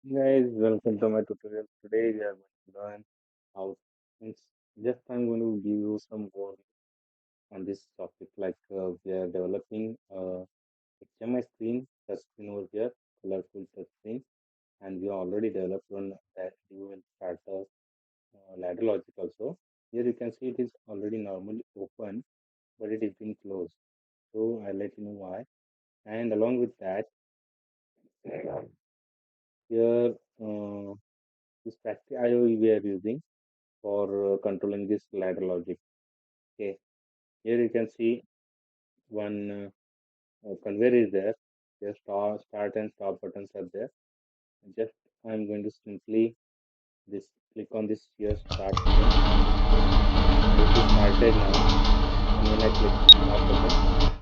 Guys, welcome to my tutorial. Today we are going to learn how it's just I'm going to give you some more on this topic. We are developing a HMI screen, touch screen over here, colorful touch screen, and we already developed one that you will start a ladder logic also. Here you can see it is already normally open, but it is being closed. So I'll let you know why. And along with that, here this factory IO we are using for controlling this ladder logic. Okay, here you can see one conveyor is there. Your start and stop buttons are there. Just I'm going to simply this click on this here start button. And it is started now. And when I click stop button,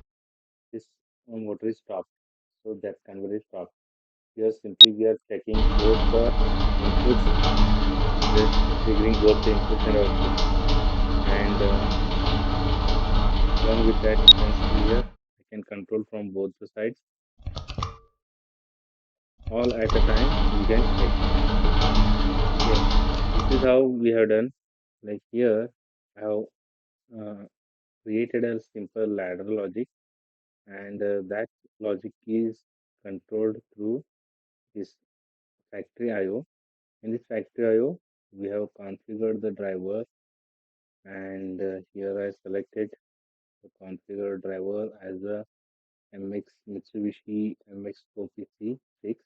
this motor is stopped. So that conveyor is stopped. Here simply we are checking both the inputs, just triggering both the inputs and outputs. And along with that, you can see here I can control from both the sides. All at a time we can check. Okay, this is how we have done. Like here, I have uh, created a simple ladder logic, and that logic is controlled through this factory IO. In this factory IO, we have configured the driver, and here I selected the configure driver as a MX Mitsubishi MX OPC 6,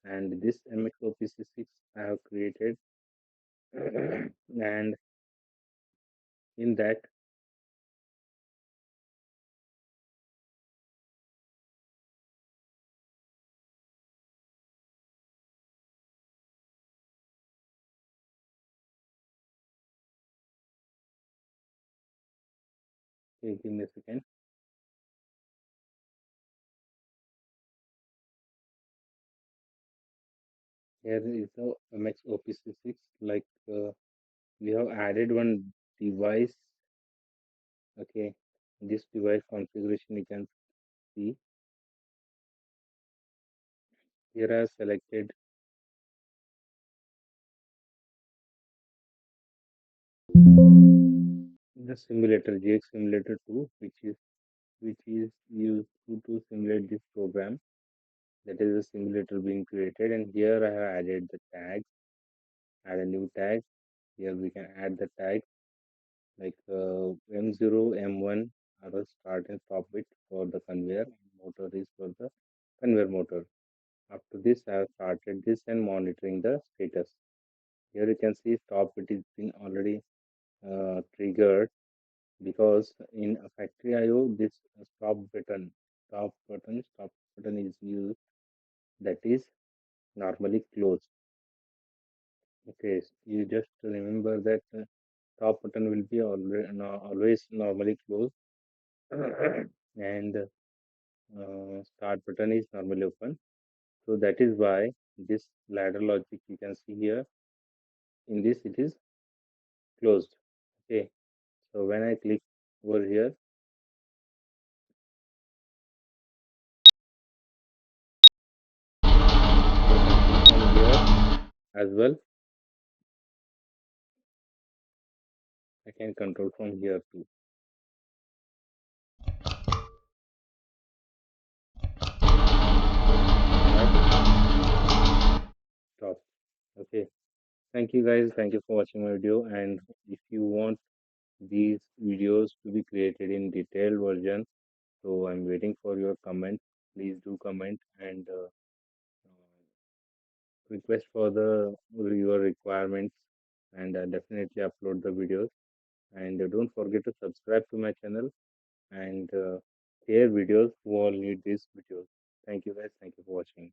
and this MX OPC 6 I have created, and in that okay, give me a second. Here is the MX OPC6. We have added one device. Okay, this device configuration you can see. Here I have selected the simulator GX Simulator 2, which is used to simulate this program. That is a simulator being created, and here I have added the tags. Add a new tag. Here we can add the tag M0, M1 are the start and stop bit for the conveyor. Motor is for the conveyor motor. After this, I have started this and monitoring the status. Here you can see stop bit is been already triggered because in a factory IO this stop button is used that is normally closed. Okay, so you just remember that stop button will be always normally closed and start button is normally open. So that is why this ladder logic you can see here in this it is closed. Okay, so when I click over here, I can control from here as well. I can control from here too. Right, stop. Okay, thank you guys. Thank you for watching my video. And if you want these videos to be created in detailed version, so I'm waiting for your comment. Please do comment and request for the your requirements, and definitely upload the videos. And don't forget to subscribe to my channel and share videos who all need these videos. Thank you guys. Thank you for watching.